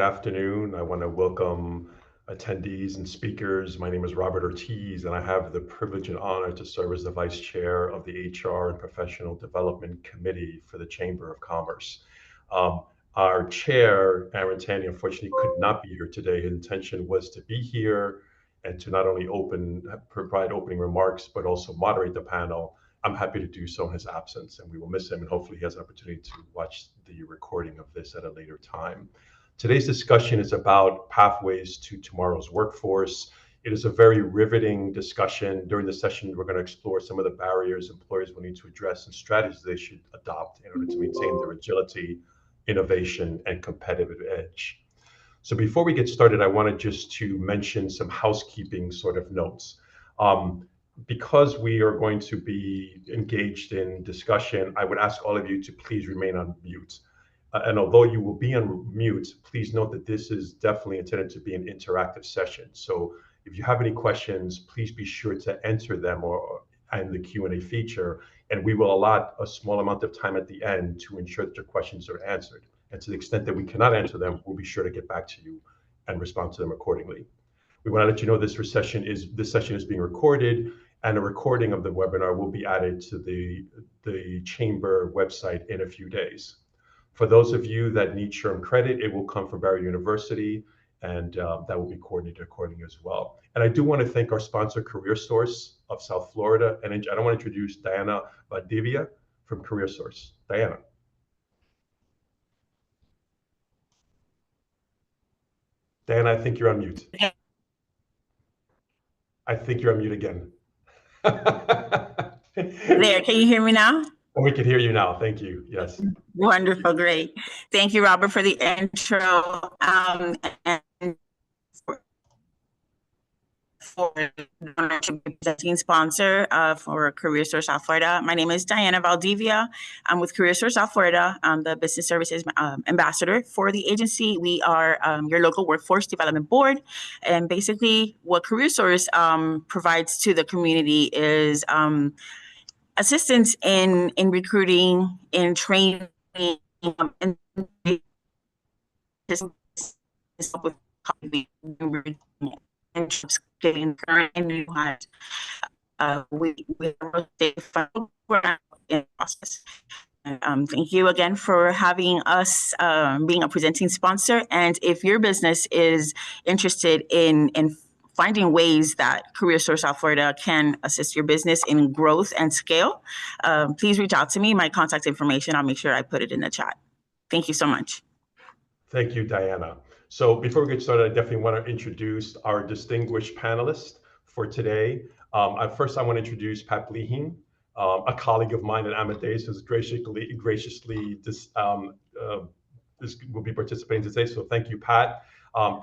afternoon. I want to welcome attendees and speakers. My name is Robert Ortiz, and I have the privilege and honor to serve as the Vice Chair of the HR and Professional Development Committee for the Chamber of Commerce. Our chair, Aaron Tanny, unfortunately could not be here today. His intention was to be here and to not only provide opening remarks, but also moderate the panel. I'm happy to do so in his absence, and we will miss him, and hopefully he has an opportunity to watch the recording of this at a later time. Today's discussion is about pathways to tomorrow's workforce. It is a very riveting discussion. During the session, we're going to explore some of the barriers employers will need to address and strategies they should adopt in order to maintain their agility, innovation, and competitive edge. So before we get started, I wanted just to mention some housekeeping sort of notes. Because we are going to be engaged in discussion, I would ask all of you to please remain on mute. And although you will be on mute, please note that this is definitely intended to be an interactive session. So if you have any questions, please be sure to enter them in the Q&A feature, and we will allot a small amount of time at the end to ensure that your questions are answered. And to the extent that we cannot answer them, we'll be sure to get back to you and respond to them accordingly. We want to let you know this session is being recorded, and a recording of the webinar will be added to the Chamber website in a few days. For those of you that need SHRM credit, it will come from Barry University, and that will be coordinated accordingly as well. And I do want to thank our sponsor, CareerSource of South Florida, and I don't want to introduce Diana Valdivia from CareerSource. Diana. Diana, I think you're on mute. I think you're on mute again. There, can you hear me now? Oh, we can hear you now. Thank you. Yes. Wonderful, great. Thank you, Robert, for the intro. And for presenting sponsor for CareerSource South Florida. My name is Diana Valdivia. I'm with CareerSource South Florida. I'm the Business Services Ambassador for the agency. We are your local workforce development board. And basically what CareerSource provides to the community is assistance in recruiting, in training, and getting current and new hires. We have a in process. Thank you again for having us being a presenting sponsor. And if your business is interested in finding ways that CareerSource South Florida can assist your business in growth and scale, please reach out to me. My contact information, I'll make sure I put it in the chat. Thank you so much. Thank you, Diana. So before we get started, I definitely want to introduce our distinguished panelists for today. First, I want to introduce Pat Bleehing, a colleague of mine at Amadeus, who's graciously will be participating today. So thank you, Pat.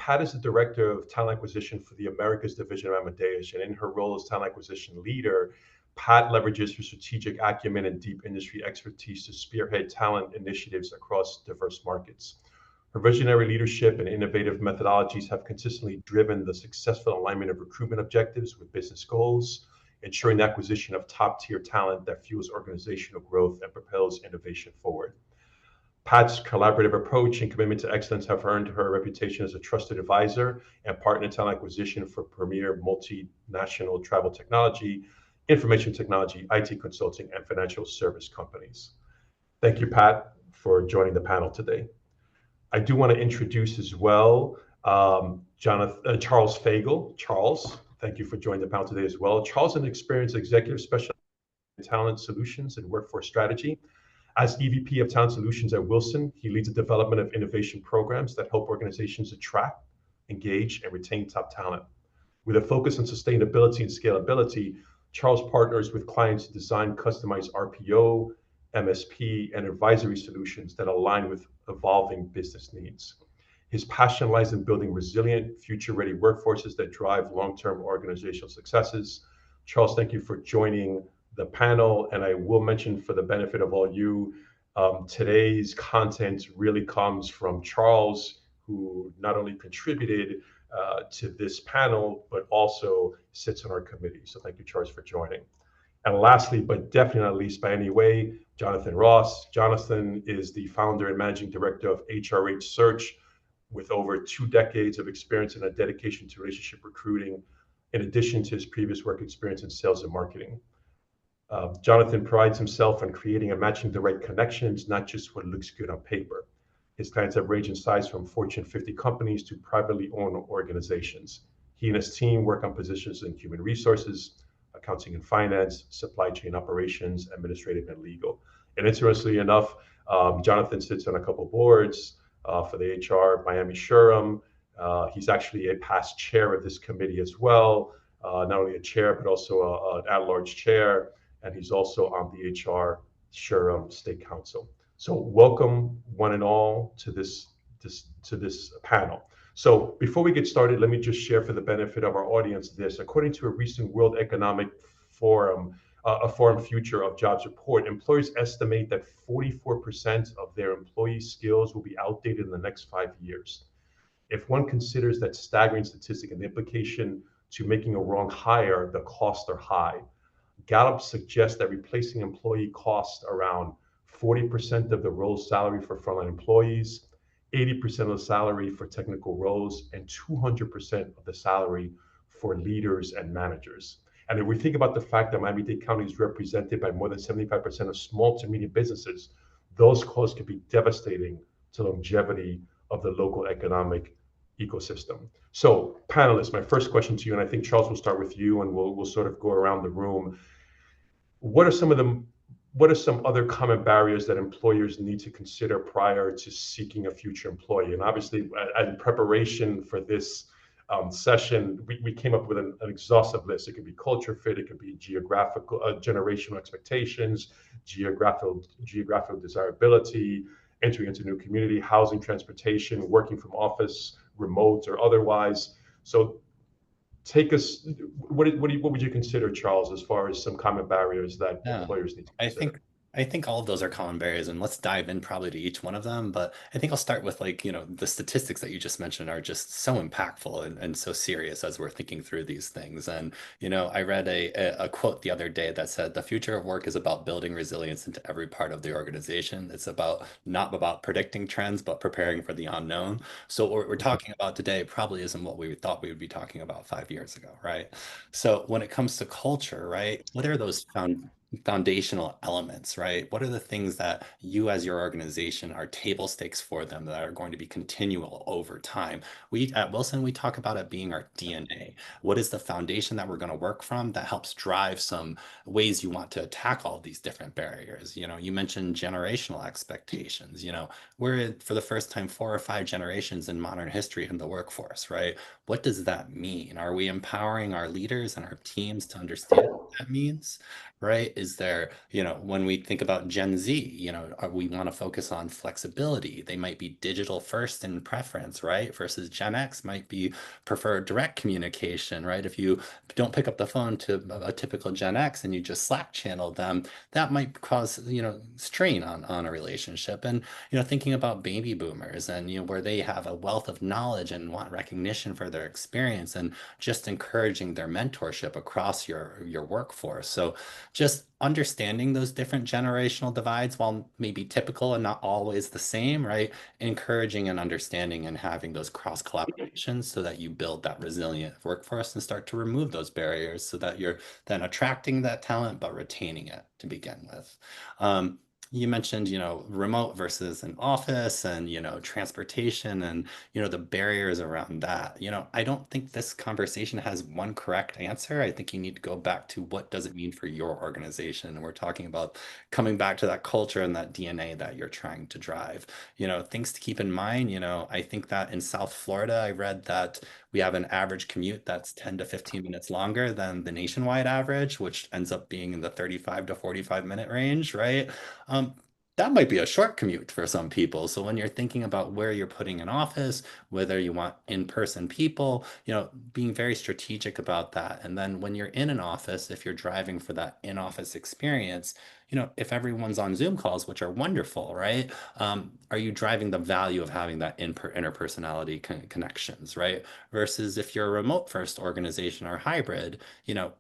Pat is the Director of Talent Acquisition for the Americas Division of Amadeus, and in her role as Talent Acquisition Leader, Pat leverages her strategic acumen and deep industry expertise to spearhead talent initiatives across diverse markets. Her visionary leadership and innovative methodologies have consistently driven the successful alignment of recruitment objectives with business goals, ensuring the acquisition of top-tier talent that fuels organizational growth and propels innovation forward. Pat's collaborative approach and commitment to excellence have earned her a reputation as a trusted advisor and partner in talent acquisition for premier multinational travel technology, information technology, IT consulting, and financial service companies. Thank you, Pat, for joining the panel today. I do want to introduce as well Charles Fagel. Charles, thank you for joining the panel today as well. Charles is an experienced executive specialist in talent solutions and workforce strategy. As EVP of Talent Solutions at Wilson, he leads the development of innovation programs that help organizations attract, engage, and retain top talent. With a focus on sustainability and scalability, Charles partners with clients to design customized RPO, MSP, and advisory solutions that align with evolving business needs. His passion lies in building resilient, future-ready workforces that drive long-term organizational successes. Charles, thank you for joining the panel, and I will mention for the benefit of all you, today's content really comes from Charles, who not only contributed to this panel, but also sits on our committee. So thank you, Charles, for joining. And lastly, but definitely not least by any way, Jonathan Ross. Jonathan is the founder and managing director of HRH Search, with over 2 decades of experience and a dedication to relationship recruiting, in addition to his previous work experience in sales and marketing. Jonathan prides himself on creating and matching the right connections, not just what looks good on paper. His clients have ranged in size from Fortune 50 companies to privately owned organizations. He and his team work on positions in human resources, accounting and finance, supply chain operations, administrative, and legal. And interestingly enough, Jonathan sits on a couple boards for the HR Miami Shuram. He's actually a past chair of this committee as well, not only a chair, but also an at-large chair. And he's also on the HR Shuram State Council. So welcome one and all to this panel. So before we get started, let me just share for the benefit of our audience this. According to a recent World Economic Forum, a Forum Future of Jobs report, employers estimate that 44% of their employee skills will be outdated in the next 5 years. If one considers that staggering statistic and the implication to making a wrong hire, the costs are high. Gallup suggests that replacing employee costs around 40% of the role's salary for frontline employees, 80% of the salary for technical roles, and 200% of the salary for leaders and managers. And if we think about the fact that Miami-Dade County is represented by more than 75% of small to medium businesses, those costs can be devastating to the longevity of the local economic ecosystem. So panelists, my first question to you, and I think Charles will start with you, and we'll sort of go around the room. What are some other common barriers that employers need to consider prior to seeking a future employee? And obviously, in preparation for this session, we came up with an exhaustive list. It could be culture fit, it could be geographical, generational expectations, geographical desirability, entering into new community, housing, transportation, working from office, remote or otherwise. So take us, what would you consider, Charles, as far as some common barriers that employers need to I consider? think all of those are common barriers, and let's dive in probably to each one of them. But I think I'll start with the statistics that you just mentioned are just so impactful and so serious as we're thinking through these things. And I read a quote the other day that said the future of work is about building resilience into every part of the organization. It's not about predicting trends, but preparing for the unknown. So what we're talking about today probably isn't what we thought we would be talking about 5 years ago, right? So when it comes to culture, right, what are those foundational elements, right? What are the things that you as your organization are table stakes for them that are going to be continual over time? We at Wilson, we talk about it being our DNA. What is the foundation that we're going to work from that helps drive some ways you want to attack all these different barriers? You mentioned generational expectations. We're for the first time 4 or 5 generations in modern history in the workforce, right? What does that mean? Are we empowering our leaders and our teams to understand what that means? Right? Is there, when we think about Gen Z, we want to focus on flexibility. They might be digital first in preference, right? Versus Gen X might be prefer direct communication, right? If you don't pick up the phone to a typical Gen X and you just Slack channel them, that might cause, strain on a relationship. And, thinking about baby boomers and, where they have a wealth of knowledge and want recognition for their experience and just encouraging their mentorship across your workforce. So just understanding those different generational divides, while maybe typical and not always the same, right? Encouraging and understanding and having those cross collaborations so that you build that resilient workforce and start to remove those barriers so that you're then attracting that talent, but retaining it to begin with. You mentioned, remote versus an office and, transportation and, the barriers around that. I don't think this conversation has one correct answer. I think you need to go back to what does it mean for your organization? And we're talking about coming back to that culture and that DNA that you're trying to drive. Things to keep in mind, I think that in South Florida, I read that we have an average commute that's 10 to 15 minutes longer than the nationwide average, which ends up being in the 35 to 45-minute range, right? That might be a short commute for some people. So when you're thinking about where you're putting an office, whether you want in-person people, being very strategic about that. And then when you're in an office, if you're driving for that in-office experience, if everyone's on Zoom calls, which are wonderful, right? Are you driving the value of having that interpersonality connections, right? Versus if you're a remote first organization or hybrid,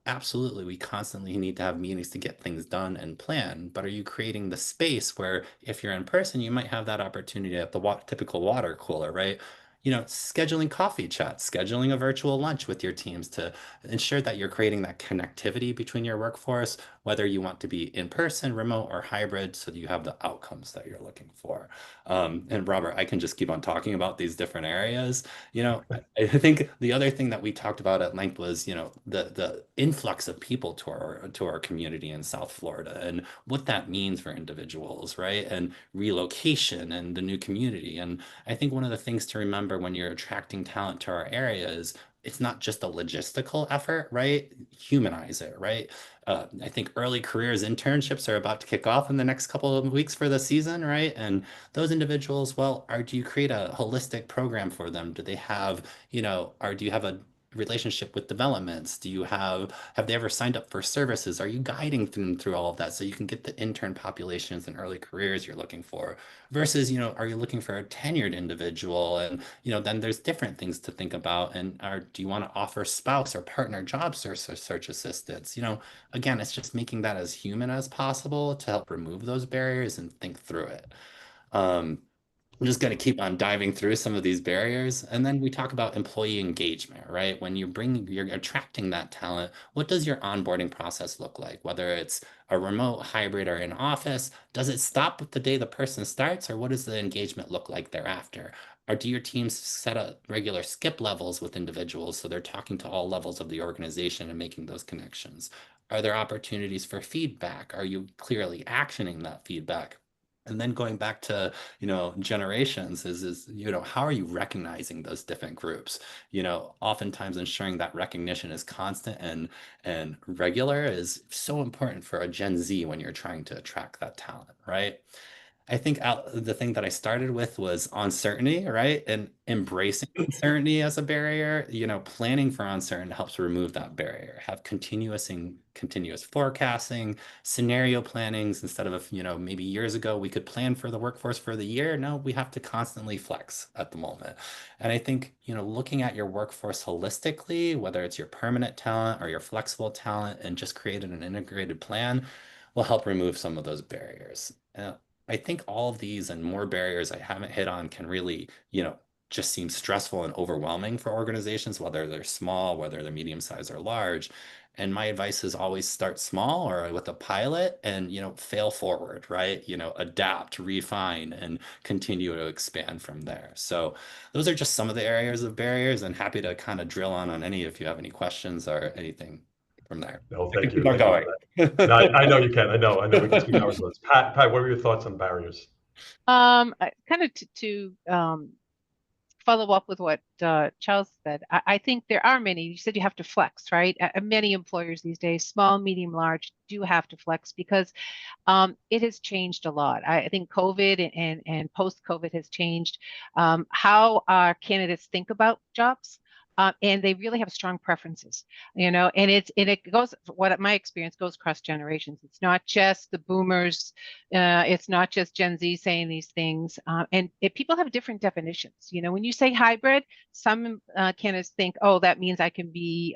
absolutely, we constantly need to have meetings to get things done and plan. But are you creating the space where if you're in person, you might have that opportunity at the typical water cooler, right? scheduling coffee chats, scheduling a virtual lunch with your teams to ensure that you're creating that connectivity between your workforce, whether you want to be in person, remote, or hybrid, so that you have the outcomes that you're looking for. And Robert, I can just keep on talking about these different areas. I think the other thing that we talked about at length was, the influx of people to our community in South Florida and what that means for individuals, right? And relocation and the new community. And I think one of the things to remember when you're attracting talent to our area is it's not just a logistical effort, right? Humanize it, right? I think early careers internships are about to kick off in the next couple of weeks for the season, right? And those individuals, well, do you create a holistic program for them? Do they have, or do you have a relationship with developments? Have they ever signed up for services? Are you guiding them through all of that so you can get the intern populations and early careers you're looking for? Versus, are you looking for a tenured individual? And, then there's different things to think about. And do you want to offer spouse or partner job search assistance? Again, it's just making that as human as possible to help remove those barriers and think through it. Um, I'm just going to keep on diving through some of these barriers. And then we talk about employee engagement, right? When you're attracting that talent, what does your onboarding process look like? Whether it's a remote, hybrid, or in office, does it stop with the day the person starts, or what does the engagement look like thereafter? Or do your teams set up regular skip levels with individuals so they're talking to all levels of the organization and making those connections? Are there opportunities for feedback? Are you clearly actioning that feedback? And then going back to, generations is, how are you recognizing those different groups? Oftentimes ensuring that recognition is constant and regular is so important for a Gen Z when you're trying to attract that talent, right? I think the thing that I started with was uncertainty, right? And embracing uncertainty as a barrier. Planning for uncertainty helps remove that barrier. Have continuous forecasting, scenario plannings instead of, maybe years ago we could plan for the workforce for the year. No, we have to constantly flex at the moment. And I think, looking at your workforce holistically, whether it's your permanent talent or your flexible talent, and just creating an integrated plan will help remove some of those barriers. I think all of these and more barriers I haven't hit on can really, just seem stressful and overwhelming for organizations, whether they're small, whether they're medium sized or large. And my advice is always start small or with a pilot and, fail forward, right? Adapt, refine, and continue to expand from there. So those are just some of the areas of barriers, and happy to kind of drill on any if you have any questions or anything from there. No, I can thank you. keep on Thank you going. for that. No, I know you can. I know we can speak hours on this. Pat, what were your thoughts on barriers? Kind of to follow up with what Charles said, I think there are many. You said you have to flex, right? Many employers these days, small, medium, large, do have to flex because it has changed a lot. I think COVID and post-COVID has changed how our candidates think about jobs. And they really have strong preferences, and it goes, what my experience goes across generations. It's not just the boomers, it's not just Gen Z saying these things, and people have different definitions. When you say hybrid, some candidates think, oh, that means I can be,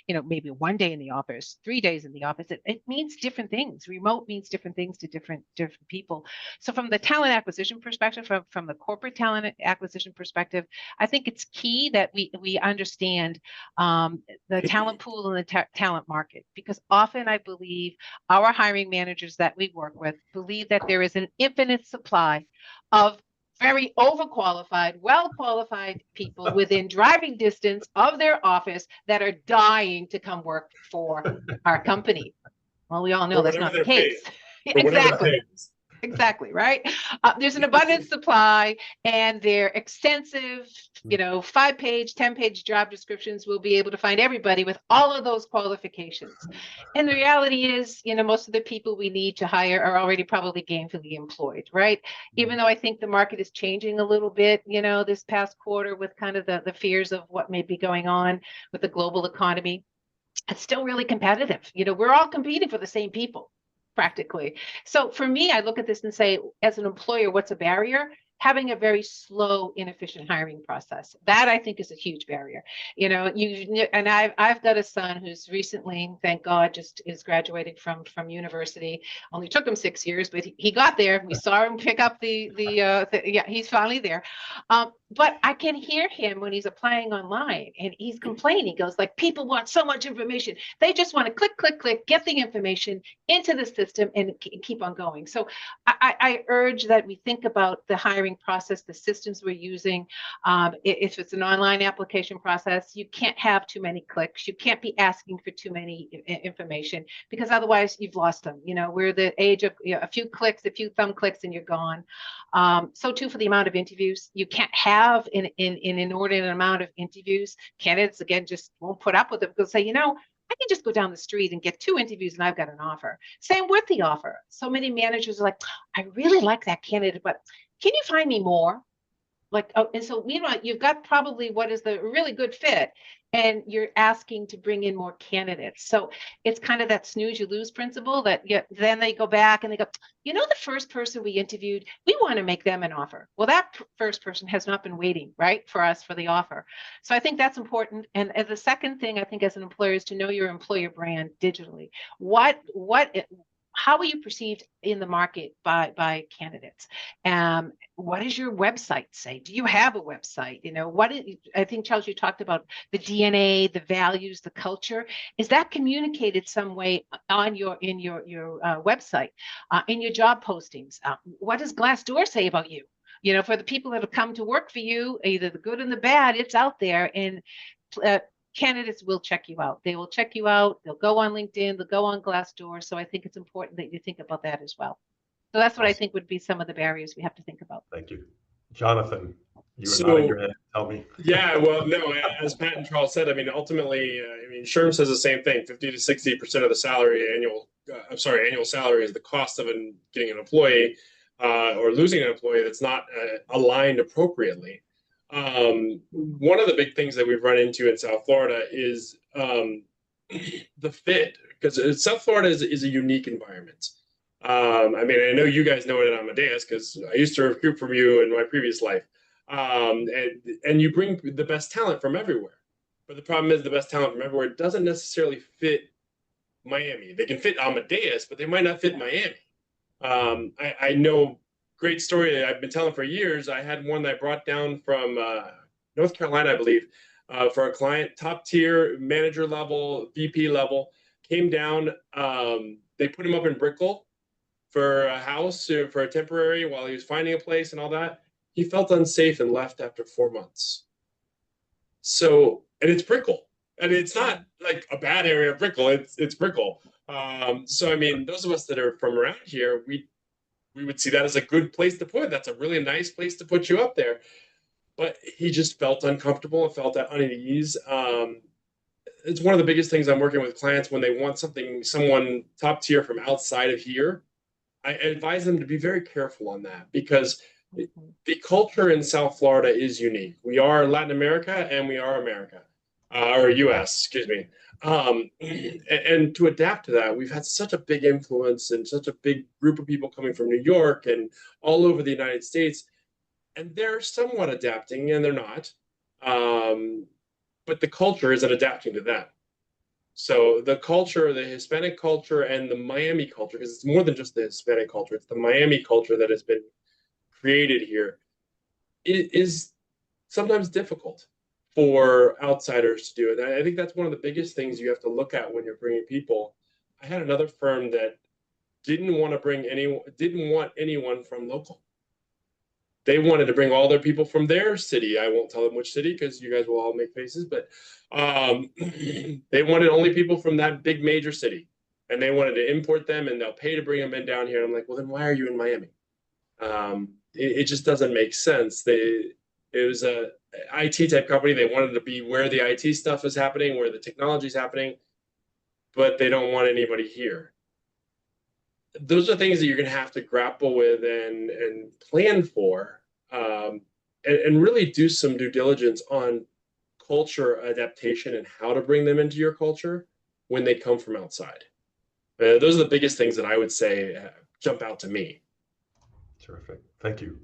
maybe 1 day in the office, 3 days in the office. It means different things. Remote means different things to different people. So from the talent acquisition perspective, from the corporate talent acquisition perspective, I think it's key that we understand the talent pool and the talent market, because often I believe our hiring managers that we work with believe that there is an infinite supply of very overqualified, well-qualified people within driving distance of their office that are dying to come work for our company. Well, we all know that's not the case. Exactly. Exactly, right? There's an abundant supply, and their extensive, 5-page, 10-page job descriptions will be able to find everybody with all of those qualifications. And the reality is, most of the people we need to hire are already probably gainfully employed, right? Even though I think the market is changing a little bit, this past quarter with kind of the fears of what may be going on with the global economy, it's still really competitive. We're all competing for the same people, practically. So for me, I look at this and say, as an employer, what's a barrier? having a very slow, inefficient hiring process. That I think is a huge barrier. You know, and I've got a son who's recently, thank God, just is graduating from university. Only took him 6 years, but he got there. We saw him pick up yeah, he's finally there. But I can hear him when he's applying online, and he's complaining. He goes like, people want so much information. They just want to click, click, click, get the information into the system and keep on going. So I urge that we think about the hiring process, the systems we're using. If it's an online application process, you can't have too many clicks. You can't be asking for too many information, because otherwise you've lost them. You know, we're the age of, you know, a few clicks, a few thumb clicks, and you're gone. So too for the amount of interviews. You can't have an inordinate amount of interviews. Candidates, again, just won't put up with it, because say, you know, I can just go down the street and get 2 interviews and I've got an offer. Same with the offer. So many managers are like, I really like that candidate, but can you find me more? Like, oh, and so meanwhile, you've got probably what is the really good fit, and you're asking to bring in more candidates. So it's kind of that snooze you lose principle, that then they go back and they go, you know, the first person we interviewed, we want to make them an offer. Well, that first person has not been waiting, right, for us for the offer. So I think that's important. And as a second thing, I think as an employer is to know your employer brand digitally. How are you perceived in the market by candidates? What does your website say? Do you have a website? You know, I think, Charles, you talked about the DNA, the values, the culture. Is that communicated some way on your website, in your job postings? What does Glassdoor say about you? You know, for the people that have come to work for you, either the good and the bad, it's out there. And candidates will check you out. They will check you out. They'll go on LinkedIn. They'll go on Glassdoor. So I think it's important that you think about that as well. So that's what I think would be some of the barriers we have to think about. Thank you. Jonathan, you were nodding your head. Tell me. Yeah, well, no, as Pat and Charles said, I mean, ultimately, I mean, SHRM says the same thing. 50 to 60% of the salary annual salary is the cost of getting an employee or losing an employee that's not aligned appropriately. One of the big things that we've run into in South Florida is the fit, because South Florida is a unique environment. I mean, I know you guys know it at Amadeus because I used to recruit from you in my previous life. And you bring the best talent from everywhere. But the problem is the best talent from everywhere doesn't necessarily fit Miami. They can fit Amadeus, but they might not fit Miami. I know, great story I've been telling for years. I had one that I brought down from North Carolina, I believe, for a client, top tier, manager level, VP level, came down. They put him up in Brickell for a house, for a temporary, while he was finding a place and all that. He felt unsafe and left after 4 months. So, and it's Brickell, and it's not like a bad area of Brickell. It's Brickell. So, I mean, those of us that are from around here, we would see that as a good place to put. That's a really nice place to put you up there. But he just felt uncomfortable and felt unease. It's one of the biggest things I'm working with clients when they want someone top tier from outside of here. I advise them to be very careful on that, because the culture in South Florida is unique. We are Latin America and we are America, or US, excuse me. And to adapt to that, we've had such a big influence and such a big group of people coming from New York and all over the United States. And they're somewhat adapting, and they're not. But the culture isn't adapting to that. So the culture, the Hispanic culture and the Miami culture, because it's more than just the Hispanic culture, it's the Miami culture that has been created here, it is sometimes difficult for outsiders to do it. And I think that's one of the biggest things you have to look at when you're bringing people. I had another firm that didn't want anyone from local. They wanted to bring all their people from their city. I won't tell them which city because you guys will all make faces, but they wanted only people from that big major city, and they wanted to import them, and they'll pay to bring them in down here. And I'm like, well, then why are you in Miami? It just doesn't make sense. It was a IT type company. They wanted to be where the IT stuff is happening, where the technology is happening, but they don't want anybody here. Those are things that you're going to have to grapple with and plan for, and really do some due diligence on culture adaptation and how to bring them into your culture when they come from outside. Those are the biggest things that I would say jump out to me. Terrific.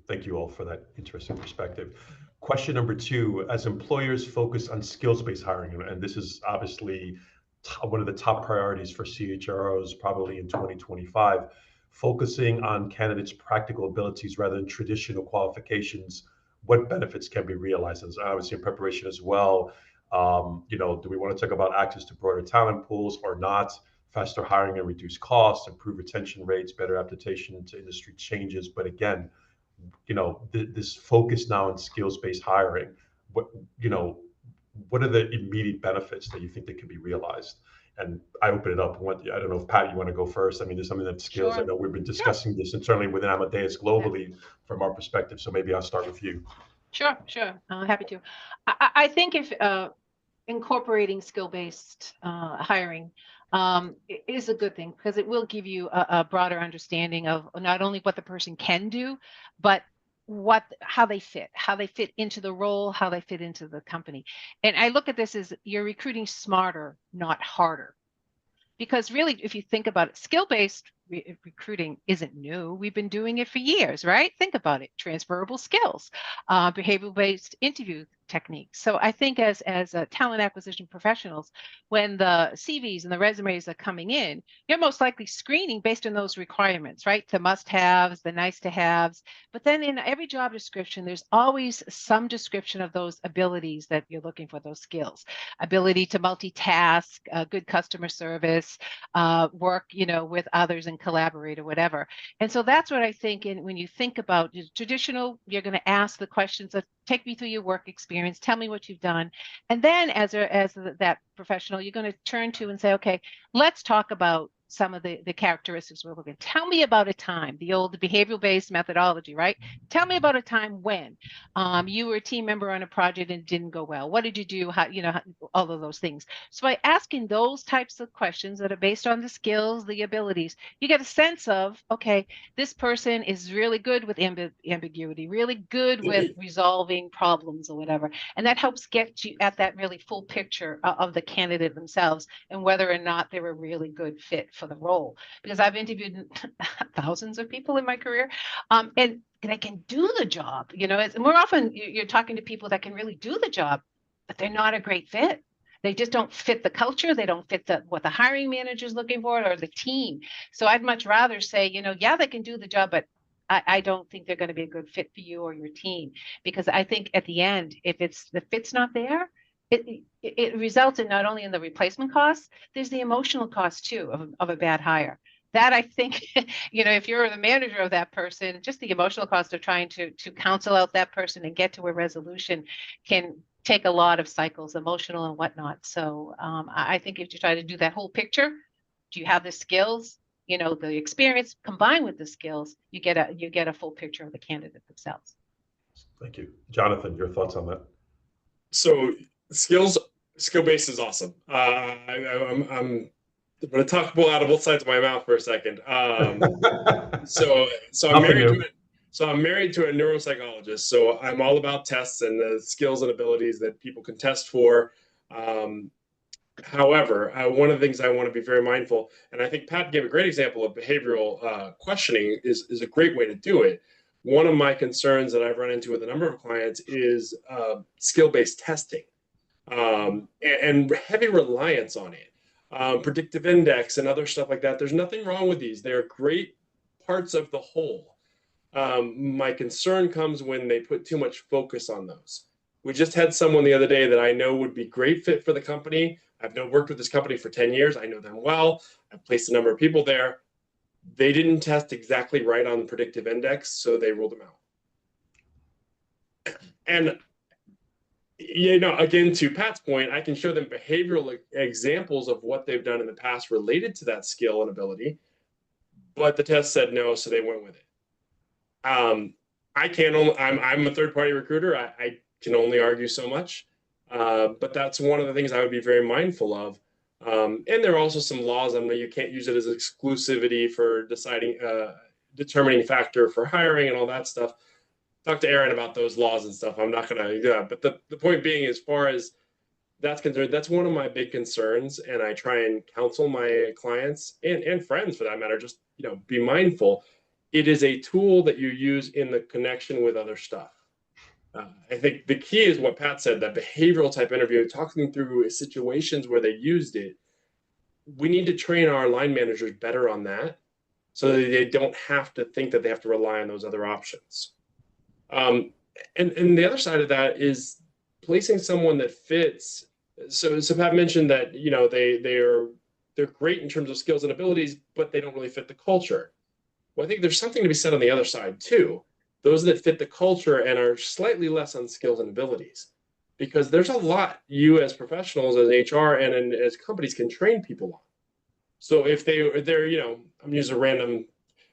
Thank you all for that interesting perspective. Question number two, as employers focus on skills-based hiring, and this is obviously one of the top priorities for CHROs probably in 2025, focusing on candidates' practical abilities rather than traditional qualifications, what benefits can be realized? And obviously in preparation as well, do we want to talk about access to broader talent pools or not? Faster hiring and reduce costs, improve retention rates, better adaptation to industry changes. But again, this focus now on skills-based hiring, what you know what are the immediate benefits that you think that can be realized? And I open it up. I don't know if Pat, you want to go first. I mean, there's something that skills. Sure. I know we've been discussing this internally within Amadeus globally from our perspective. So maybe I'll start with you. Sure. Happy to. I think if incorporating skill-based hiring is a good thing, because it will give you a broader understanding of not only what the person can do, but how they fit into the role, how they fit into the company. And I look at this as you're recruiting smarter, not harder. Because really, if you think about it, skill-based recruiting isn't new. We've been doing it for years, right? Think about it: transferable skills, behavioral-based interview techniques. So I think as talent acquisition professionals, when the CVs and the resumes are coming in, you're most likely screening based on those requirements, right? The must-haves, the nice-to-haves. But then in every job description, there's always some description of those abilities that you're looking for, those skills: ability to multitask, good customer service, work, with others and collaborate or whatever. And so that's what I think. When you think about traditional, you're going to ask the questions of, take me through your work experience, tell me what you've done. And then as that professional, you're going to turn to and say, okay, let's talk about some of the characteristics we're looking at. Tell me about a time, the old behavioral-based methodology, right? Tell me about a time when you were a team member on a project and it didn't go well. What did you do? How, all of those things. So by asking those types of questions that are based on the skills, the abilities, you get a sense of, okay, this person is really good with ambiguity, really good with resolving problems or whatever. And that helps get you at that really full picture of the candidate themselves and whether or not they're a really good fit for the role. Because I've interviewed thousands of people in my career, and they can do the job. More often you're talking to people that can really do the job, but they're not a great fit. They just don't fit the culture. They don't fit what the hiring manager is looking for or the team. So I'd much rather say, yeah, they can do the job, but I don't think they're going to be a good fit for you or your team. Because I think at the end, if the fit's not there, it results in not only in the replacement costs, there's the emotional cost too of a bad hire. That I think, if you're the manager of that person, just the emotional cost of trying to counsel out that person and get to a resolution can take a lot of cycles, emotional and whatnot. So I think if you try to do that whole picture, do you have the skills, the experience combined with the skills, you get a full picture of the candidate themselves. Thank you. Jonathan, your thoughts on that? So skill-based is awesome. I'm going to talk out of both sides of my mouth for a second. So I'm married to a neuropsychologist. So I'm all about tests and the skills and abilities that people can test for. However, one of the things I want to be very mindful, and I think Pat gave a great example of behavioral questioning is a great way to do it. One of my concerns that I've run into with a number of clients is skill-based testing and heavy reliance on it. Predictive index and other stuff like that. There's nothing wrong with these. They're great parts of the whole. My concern comes when they put too much focus on those. We just had someone the other day that I know would be great fit for the company. I've worked with this company for 10 years. I know them well. I've placed a number of people there. They didn't test exactly right on the predictive index, so they ruled them out. And again, to Pat's point, I can show them behavioral examples of what they've done in the past related to that skill and ability, but the test said no, so they went with it. I'm a third-party recruiter. I can only argue so much, but that's one of the things I would be very mindful of. And there are also some laws on where you can't use it as exclusivity for determining factor for hiring and all that stuff. Talk to Aaron about those laws and stuff. I'm not going to do that. But the point being, as far as that's concerned, that's one of my big concerns. And I try and counsel my clients and friends for that matter, just, be mindful. It is a tool that you use in the connection with other stuff. I think the key is what Pat said, that behavioral type interview, talking through situations where they used it. We need to train our line managers better on that so that they don't have to think that they have to rely on those other options. And the other side of that is placing someone that fits. So Pat mentioned that, you know, they're great in terms of skills and abilities, but they don't really fit the culture. Well, I think there's something to be said on the other side too. Those that fit the culture and are slightly less on skills and abilities, because there's a lot you as professionals, as HR and as companies can train people on. So if they're, you know, I'm using a random,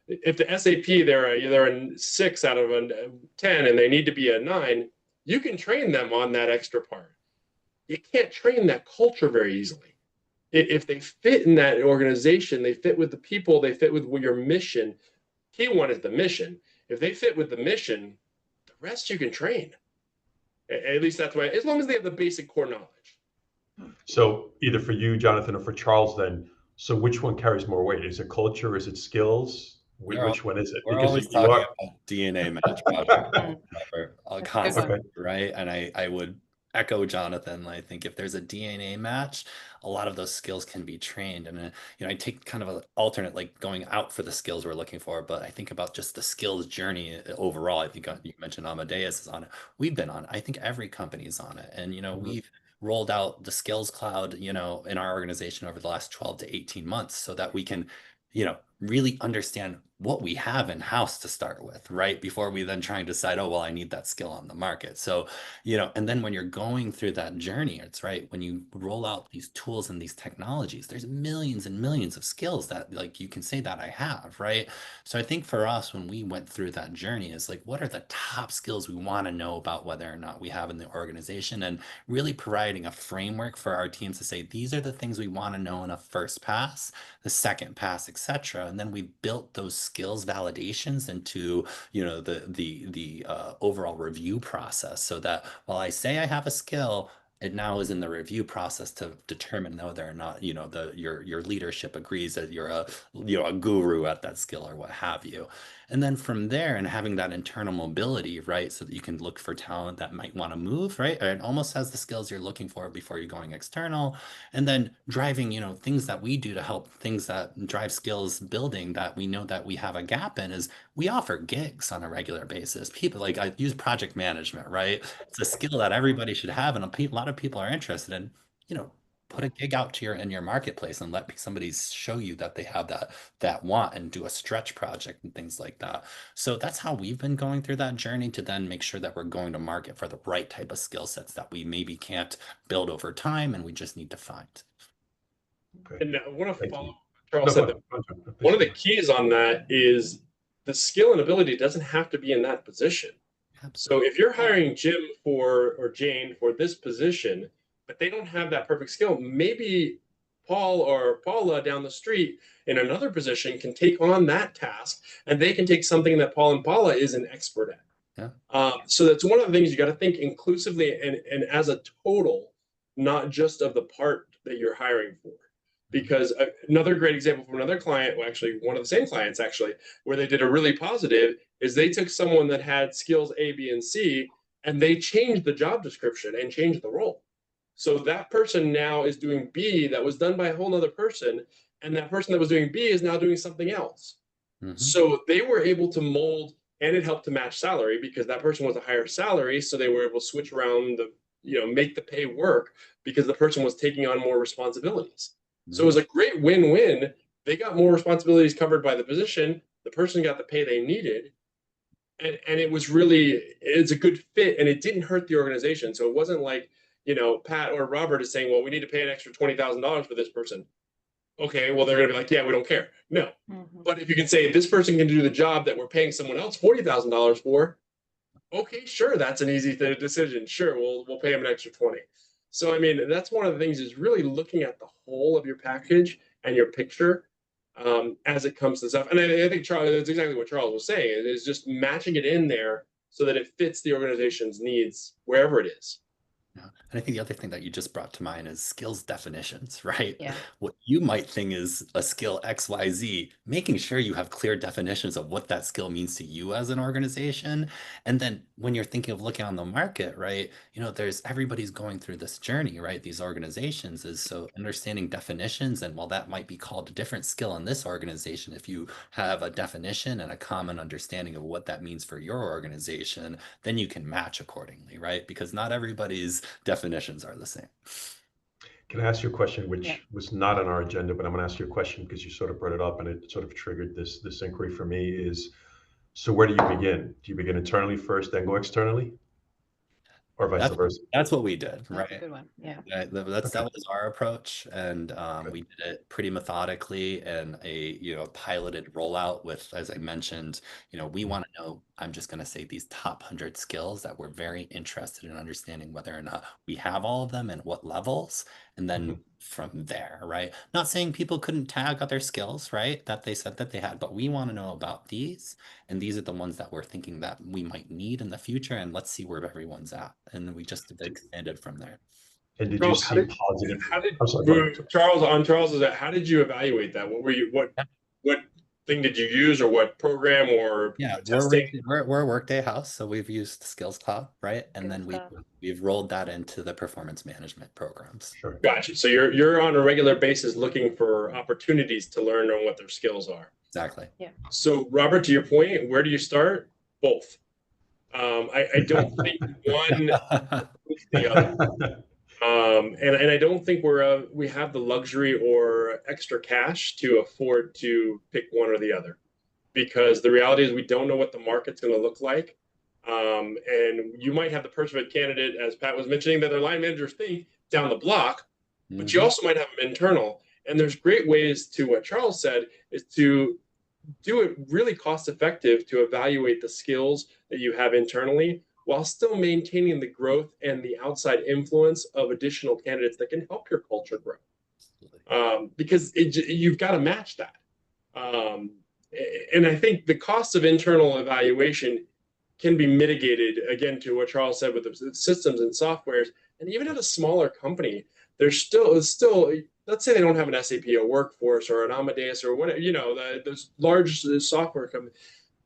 if the SAP they're a 6 out of a 10 and they need to be a 9, you can train them on that extra part. You can't train that culture very easily. If they fit in that organization, they fit with the people, they fit with your mission. Key one is the mission. If they fit with the mission, the rest you can train. At least that's why, as long as they have the basic core knowledge. So either for you, Jonathan, or for Charles, then. So which one carries more weight? Is it culture? Is it skills? Which one is it? We're Because always you are. talking about DNA match project concept, Okay. right? And I would echo Jonathan. I think if there's a DNA match, a lot of those skills can be trained. And you know, I take kind of an alternate, like going out for the skills we're looking for, but I think about just the skills journey overall. I think you mentioned Amadeus is on it. We've been on it. I think every company is on it. And you know, we've rolled out the skills cloud, you know, in our organization over the last 12 to 18 months so that we can, you know, really understand what we have in house to start with, right? Before we then try and decide, oh, well, I need that skill on the market. So, you know, and then when you're going through that journey, it's right, when you roll out these tools and these technologies, there's millions and millions of skills that like you can say that I have, right? So I think for us, when we went through that journey, is like, what are the top skills we want to know about whether or not we have in the organization, and really providing a framework for our teams to say, these are the things we want to know in a first pass, the second pass, etc. And then we built those skills validations into, you know, the overall review process, so that while I say I have a skill, it now is in the review process to determine whether or not, you know, your leadership agrees that you're a, you know, a guru at that skill or what have you. And then from there, and having that internal mobility, right, so that you can look for talent that might want to move, right, and almost has the skills you're looking for before you're going external. And then driving, you know, things that we do to help things that drive skills building that we know that we have a gap in is we offer gigs on a regular basis. People, like, I use project management, right? It's a skill that everybody should have, and a lot of people are interested in, you know, put a gig out to your marketplace and let somebody show you that they have that want, and do a stretch project and things like that. So that's how we've been going through that journey to then make sure that we're going to market for the right type of skill sets that we maybe can't build over time and we just need to find. Okay. And I want to Thank follow you. up what Charles No, said. go ahead. One of the keys on that is the skill and ability doesn't have to be in that position. So if you're hiring Jim or Jane for this position, but they don't have that perfect skill, maybe Paul or Paula down the street in another position can take on that task, and they can take something that Paul and Paula is an expert at. Yeah. So that's one of the things you got to think inclusively and as a total, not just of the part that you're hiring for. Because another great example from another client, well, actually one of the same clients actually, where they did a really positive, is they took someone that had skills A, B, and C, and they changed the job description and changed the role. So that person now is doing B that was done by a whole other person, and that person that was doing B is now doing something else. So they were able to mold, and it helped to match salary because that person was a higher salary. So they were able to switch around the, you know, make the pay work because the person was taking on more responsibilities. So it was a great win-win. They got more responsibilities covered by the position. The person got the pay they needed. And it was really, it's a good fit, and it didn't hurt the organization. So it wasn't like, you know, Pat or Robert is saying, well, we need to pay an extra $20,000 for this person. Okay, well, they're going to be like, yeah, we don't care. No. But if you can say this person can do the job that we're paying someone else $40,000 for, okay, sure, that's an easy decision. Sure, we'll pay them an extra 20. So I mean, that's one of the things, is really looking at the whole of your package and your picture as it comes to stuff. And I think Charles, that's exactly what Charles was saying. Is just matching it in there so that it fits the organization's needs wherever it is. Yeah. And I think the other thing that you just brought to mind is skills definitions, right? Yeah. What you might think is a skill XYZ, making sure you have clear definitions of what that skill means to you as an organization. And then when you're thinking of looking on the market, right, there's everybody's going through this journey, right? These organizations is so understanding definitions. And while that might be called a different skill in this organization, if you have a definition and a common understanding of what that means for your organization, then you can match accordingly, right? Because not everybody's definitions are the same. Can I ask you a question, which Yeah. was not on our agenda, but I'm going to ask you a question because you sort of brought it up and it sort of triggered this inquiry for me is, so where do you begin? Do you begin internally first, then go externally? Or vice versa? That's what we did, That's a right? good one. Yeah. That was our approach, and we did it pretty methodically in a piloted rollout with, as I mentioned, we want to know. I'm just going to say these top 100 skills that we're very interested in understanding whether or not we have all of them and what levels, and then from there, right? Not saying people couldn't tag other skills, right? That they said that they had, but we want to know about these, and these are the ones that we're thinking that we might need in the future, and let's see where everyone's at, and we just expanded from there. And did Charles, you see positive? How did I'm sorry, go ahead. Charles is that? How did you evaluate that? What thing did you use, or what program, or testing? We're a Workday house, so we've used Skills Cloud, right? And then we've rolled that into the performance management programs. Sure. Gotcha. So you're on a regular basis looking for opportunities to learn on what their skills are. Exactly. Yeah. So Robert, to your point, where do you start? Both. I don't think one is the other. And I don't think we have the luxury or extra cash to afford to pick one or the other, because the reality is we don't know what the market's going to look like. And you might have the perfect candidate, as Pat was mentioning, that their line managers think down the block, but you also might have them internal. And there's great ways to what Charles said is to do it really cost effective to evaluate the skills that you have internally while still maintaining the growth and the outside influence of additional candidates that can help your culture grow. Because you've got to match that. And I think the cost of internal evaluation can be mitigated, again, to what Charles said with the systems and softwares. And even at a smaller company, there's still, let's say they don't have an SAP, a Workforce, or an Amadeus, or whatever, those large software companies.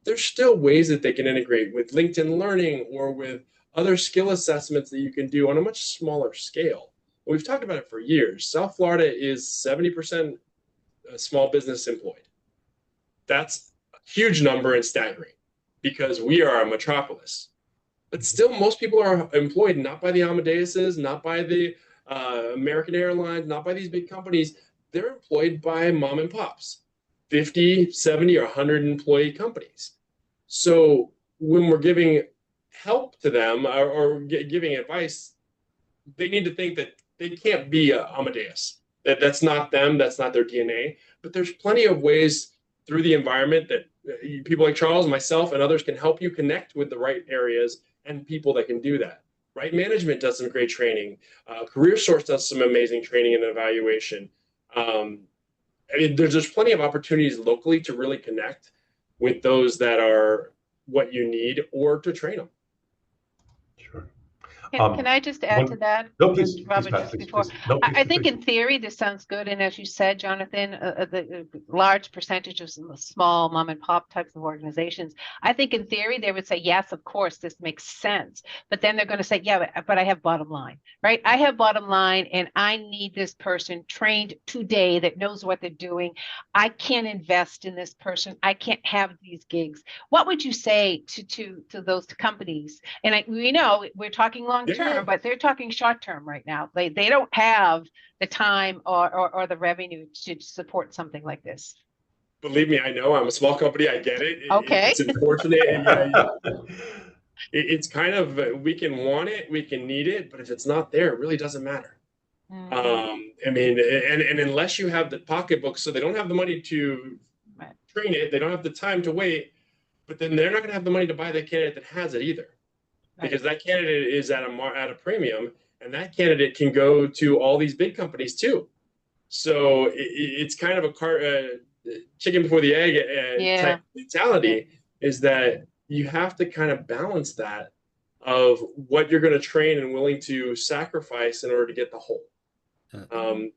There's still ways that they can integrate with LinkedIn Learning or with other skill assessments that you can do on a much smaller scale. We've talked about it for years. South Florida is 70% small business employed. That's a huge number and staggering because we are a metropolis. But still, most people are employed not by the Amadeuses, not by the American Airlines, not by these big companies. They're employed by mom and pops. 50, 70, or 100 employee companies. So when we're giving help to them or giving advice, they need to think that they can't be a Amadeus. That's not them, that's not their DNA. But there's plenty of ways through the environment that people like Charles, myself, and others can help you connect with the right areas and people that can do that. Right Management does some great training. CareerSource does some amazing training and evaluation. I mean, there's plenty of opportunities locally to really connect with those that are what you need or to train them. Sure. Can I just add to that? No, please, Robert, Pat, just please, before. please. No, I think please. in theory, this sounds good. And as you said, Jonathan, the large percentage of small mom and pop types of organizations, I think in theory, they would say, yes, of course, this makes sense. But then they're going to say, yeah, but I have bottom line, right? I have bottom line and I need this person trained today that knows what they're doing. I can't invest in this person. I can't have these gigs. What would you say to those companies? And we know we're talking long term, but they're talking short term right now. They don't have the time or the revenue to support something like this. Believe me, I know. I'm a small company. I get it. Okay. It's unfortunate. And, it's kind of, we can want it, we can need it, but if it's not there, it really doesn't matter. I mean, and unless you have the pocketbook, so they don't have the money to train it, they don't have the time to wait, but then they're not going to have the money to buy the candidate that has it either. Because that candidate is at a premium, and that candidate can go to all these big companies too. So it's kind of a chicken before the egg type mentality, is that you have to kind of balance that of what you're going to train and willing to sacrifice in order to get the whole.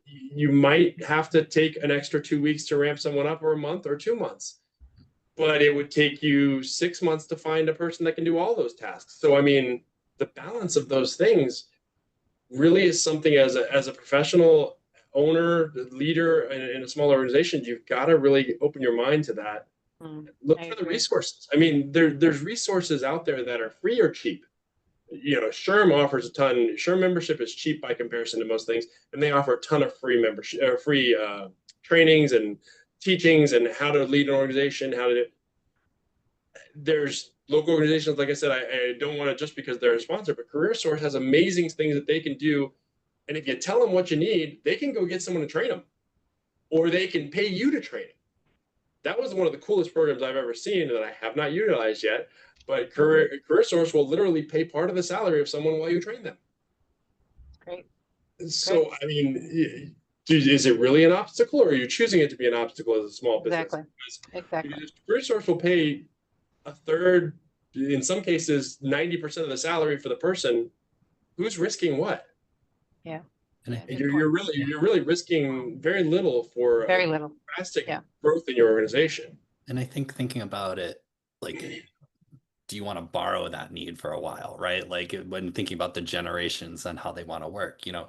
You might have to take an extra 2 weeks to ramp someone up, or a month or 2 months, but it would take you 6 months to find a person that can do all those tasks. So, I mean, the balance of those things really is something as a professional owner, leader in a small organization, you've got to really open your mind to that. Look for the resources. I mean, there's resources out there that are free or cheap. You know, SHRM offers a ton. SHRM membership is cheap by comparison to most things, and they offer a ton of free membership, free trainings and teachings, and how to lead an organization. There's local organizations, like I said, I don't want to just because they're a sponsor, but CareerSource has amazing things that they can do. And if you tell them what you need, they can go get someone to train them, or they can pay you to train them. That was one of the coolest programs I've ever seen that I have not utilized yet. But CareerSource will literally pay part of the salary of someone while you train them. Great. So, I mean, is it really an obstacle, or are you choosing it to be an obstacle as a small business? Exactly. CareerSource will pay a third, in some cases, 90% of the salary for the person. Who's risking what? Yeah. And you're really risking very little for drastic growth in your organization. And I think thinking about it, like, do you want to borrow that need for a while, right? Like when thinking about the generations and how they want to work, you know,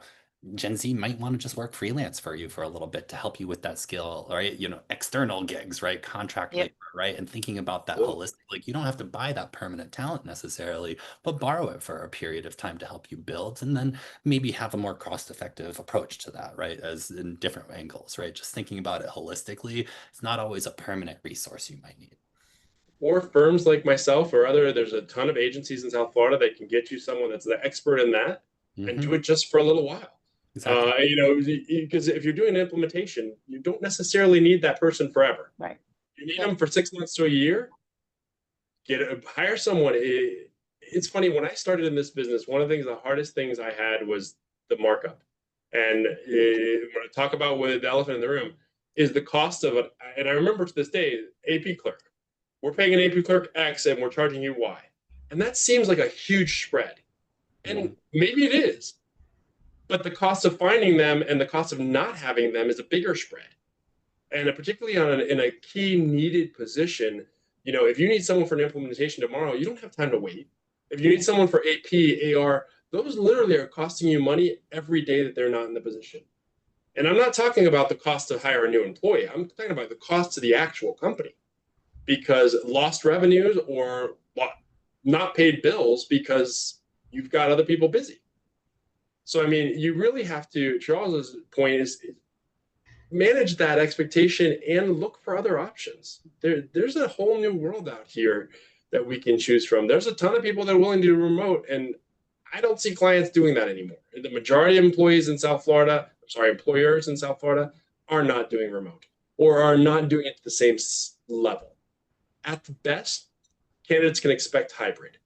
Gen Z might want to just work freelance for you for a little bit to help you with that skill, right? You know, external gigs, right? Contract labor, right? And thinking about that holistic, like you don't have to buy that permanent talent necessarily, but borrow it for a period of time to help you build, and then maybe have a more cost-effective approach to that, right? As in different angles, right? Just thinking about it holistically, it's not always a permanent resource you might need. Or firms like myself or there's a ton of agencies in South Florida that can get you someone that's the expert in that and do it just for a little while. Exactly. You know, because if you're doing an implementation, you don't necessarily need that person forever. Right. You need them for 6 months to a year. Hire someone. It's funny, when I started in this business, one of the hardest things I had was the markup. And when I talk about with the elephant in the room is the cost of it. And I remember to this day, AP clerk. We're paying an AP clerk X and we're charging you Y. And that seems like a huge spread. And maybe it is. But the cost of finding them and the cost of not having them is a bigger spread. And particularly in a key needed position, you know, if you need someone for an implementation tomorrow, you don't have time to wait. If you need someone for AP, AR, those literally are costing you money every day that they're not in the position. And I'm not talking about the cost to hire a new employee. I'm talking about the cost to the actual company, because lost revenues or not paid bills because you've got other people busy. So, I mean, you really have to, Charles's point is, manage that expectation and look for other options. There's a whole new world out here that we can choose from. There's a ton of people that are willing to do remote, and I don't see clients doing that anymore. The majority of employers in South Florida are not doing remote, or are not doing it to the same level. At the best, candidates can expect hybrid.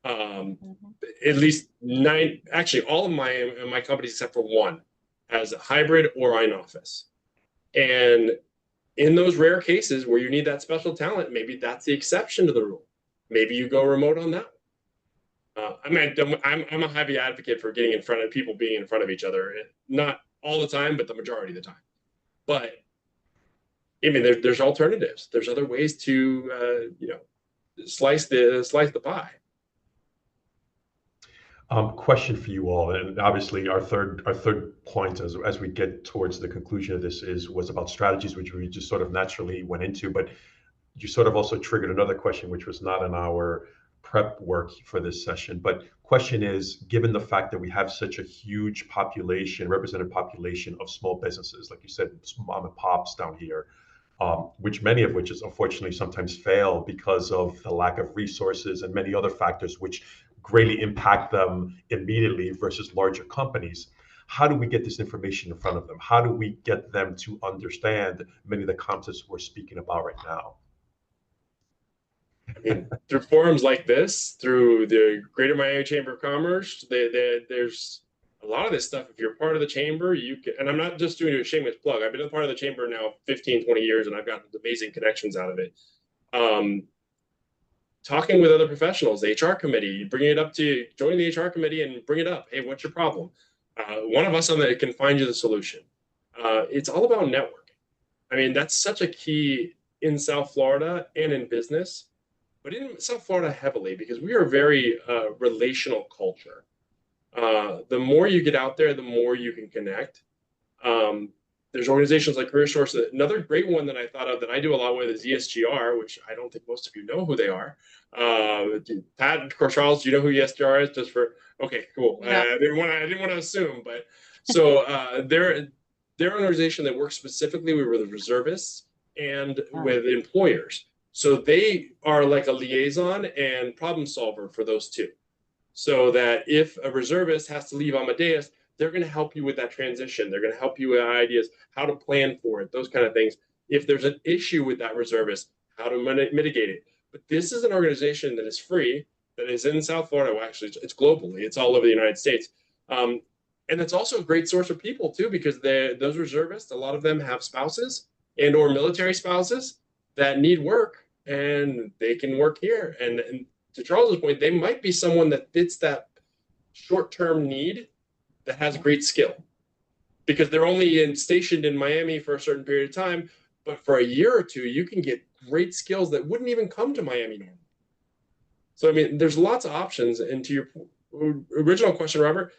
At least all of my companies except for one has a hybrid or in office. And in those rare cases where you need that special talent, maybe that's the exception to the rule. Maybe you go remote on that. I mean, I'm a heavy advocate for getting in front of people, being in front of each other. Not all the time, but the majority of the time. But I mean, there's alternatives. There's other ways to slice the pie. Question for you all, and obviously our third point as we get towards the conclusion of this was about strategies, which we just sort of naturally went into, but you sort of also triggered another question, which was not in our prep work for this session. But question is, given the fact that we have such a huge represented population of small businesses, like you said, mom and pops down here, which many of which is unfortunately sometimes fail because of the lack of resources and many other factors which greatly impact them immediately versus larger companies. How do we get this information in front of them? How do we get them to understand many of the concepts we're speaking about right now? I mean, through forums like this, through the Greater Miami Chamber of Commerce, there's a lot of this stuff. If you're part of the chamber, you can, and I'm not just doing a shameless plug. I've been a part of the chamber now 15, 20 years, and I've gotten amazing connections out of it. talking with other professionals, the HR committee, bringing it up to join the HR committee and bring it up. Hey, what's your problem? One of us on that can find you the solution. It's all about networking. I mean, that's such a key in South Florida and in business, but in South Florida heavily, because we are a very relational culture. The more you get out there, the more you can connect. There's organizations like CareerSource. Another great one that I thought of that I do a lot with is ESGR, which I don't think most of you know who they are. Pat or Charles, do you know who ESGR is? Just for okay, cool. No. I didn't want to assume, but so they're an organization that works specifically with the reservists and with employers. So they are like a liaison and problem solver for those two. So that if a reservist has to leave Amadeus, they're going to help you with that transition. They're going to help you with ideas, how to plan for it, those kind of things. If there's an issue with that reservist, how to mitigate it. But this is an organization that is free, that is in South Florida. Well, actually, it's globally. It's all over the United States. And it's also a great source of people, too, because those reservists, a lot of them have spouses and or military spouses that need work, and they can work here. And to Charles's point, they might be someone that fits that short-term need that has great skill, because they're only stationed in Miami for a certain period of time, but for a year or two, you can get great skills that wouldn't even come to Miami normally. So, I mean, there's lots of options. And to your original question, Robert,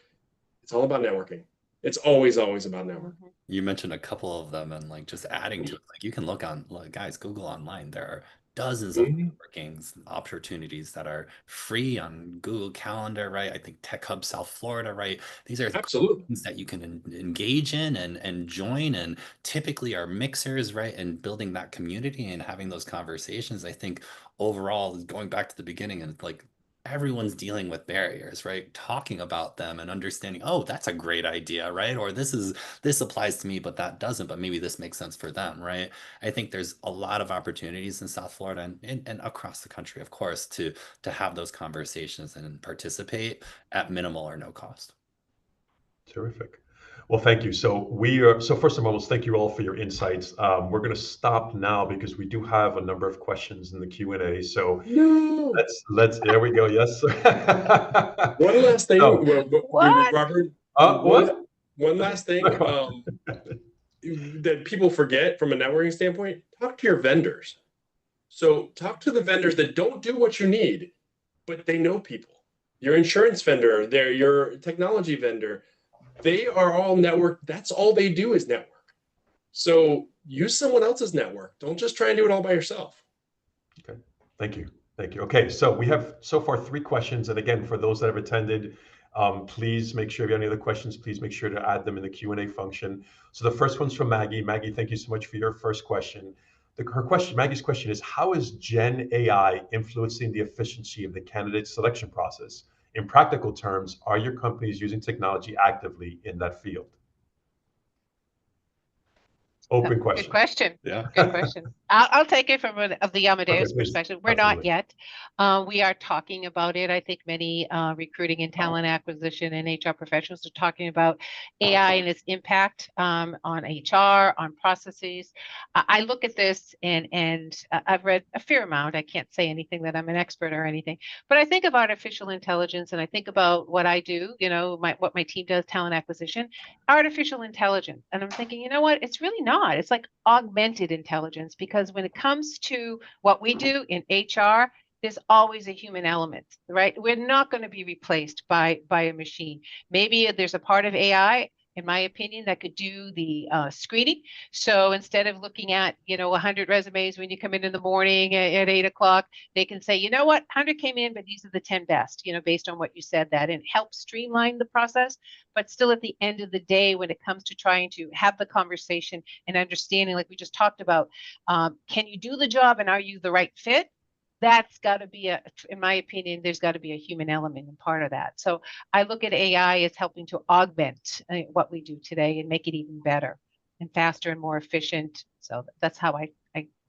it's all about networking. It's always about networking. You mentioned a couple of them, and like just adding to it, like you can look on, like, guys, Google online. There are dozens of networking opportunities that are free on Google Calendar, right? I think Tech Hub South Florida, right? These are absolutely things that you can engage in and join, and typically are mixers, right? And building that community and having those conversations. I think overall, going back to the beginning, and like everyone's dealing with barriers, right? Talking about them and understanding, oh, that's a great idea, right? Or this applies to me, but that doesn't, but maybe this makes sense for them, right? I think there's a lot of opportunities in South Florida and across the country, of course, to have those conversations and participate at minimal or no cost. Terrific. Well, thank you. So first and foremost, thank you all for your insights. We're going to stop now because we do have a number of questions in the Q&A. So no. let's there we go. Yes. One last thing, What? Robert. What? One last thing that people forget from a networking standpoint: talk to your vendors. So talk to the vendors that don't do what you need, but they know people. Your insurance vendor, your technology vendor. They are all network. That's all they do is network. So use someone else's network. Don't just try and do it all by yourself. Okay. Thank you. Thank you. Okay. So we have so far 3 questions. And again, for those that have attended, please make sure if you have any other questions, please make sure to add them in the Q&A function. So the first one's from Maggie. Maggie, thank you so much for your first question. Maggie's question is, how is Gen AI influencing the efficiency of the candidate selection process? In practical terms, are your companies using technology actively in that field? Open question. Good question. Yeah. Good question. I'll take it from the Amadeus please. perspective. We're Absolutely. not yet. We are talking about it. I think many recruiting and talent acquisition and HR professionals are talking about AI and its impact on HR, on processes. I look at this and I've read a fair amount. I can't say anything that I'm an expert or anything, but I think of artificial intelligence and I think about what I do, what my team does, talent acquisition, artificial intelligence. And I'm thinking, you know what? It's really not. It's like augmented intelligence, because when it comes to what we do in HR, there's always a human element, right? We're not going to be replaced by a machine. Maybe there's a part of AI, in my opinion, that could do the screening. So instead of looking at, 100 resumes when you come in the morning at 8 o'clock, they can say, you know what, 100 came in, but these are the 10 best, based on what you said, that, and help streamline the process. But still, at the end of the day, when it comes to trying to have the conversation and understanding, like we just talked about, can you do the job and are you the right fit? That's got to be in my opinion, there's got to be a human element in part of that. So I look at AI as helping to augment what we do today and make it even better and faster and more efficient. So that's how I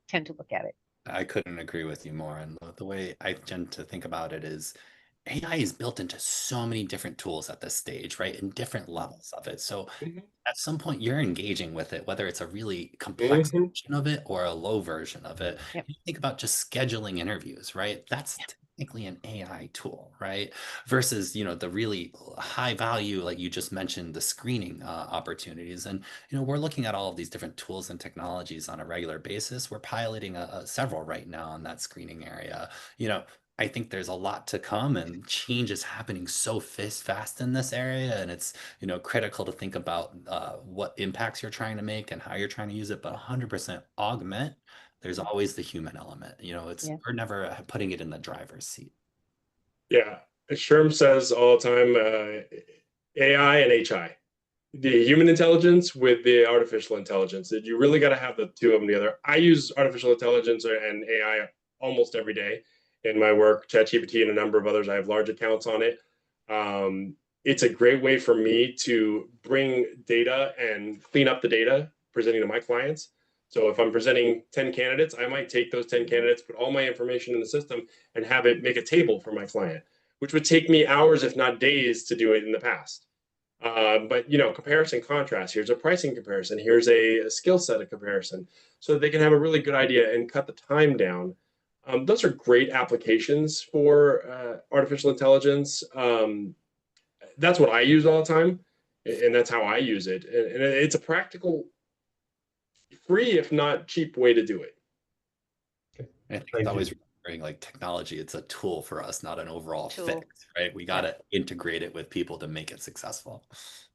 tend to look at it. I couldn't agree with you more. And the way I tend to think about it is, AI is built into so many different tools at this stage, right? And different levels of it. So Mhm. at some point you're engaging with it, whether it's a really complex Mhm. version of it or a low version of it. Yep. You think about just scheduling interviews, right? That's technically an AI tool, right? Versus, the really high value, like you just mentioned, the screening opportunities. And, we're looking at all of these different tools and technologies on a regular basis. We're piloting several right now in that screening area. I think there's a lot to come and change is happening so fast in this area. And it's, critical to think about what impacts you're trying to make and how you're trying to use it, but 100% augment. There's always the human element. Yeah. We're never putting it in the driver's seat. Yeah, Sherm says all the time, AI and HI, the human intelligence with the artificial intelligence. That you really got to have the two of them together. I use artificial intelligence and AI almost every day in my work. ChatGPT and a number of others. I have large accounts on it. It's a great way for me to bring data and clean up the data presenting to my clients. So if I'm presenting 10 candidates, I might take those 10 candidates, put all my information in the system, and have it make a table for my client, which would take me hours, if not days, to do it in the past. But comparison contrast. Here's a pricing comparison. Here's a skill set of comparison, so that they can have a really good idea and cut the time down. Those are great applications for artificial intelligence. That's what I use all the time, and that's how I use it. And it's a practical, free if not cheap way to do it. I think Thank it's you. always remembering like technology, it's a tool for us, not an overall Tool. fix, right? We got to integrate it with people to make it successful.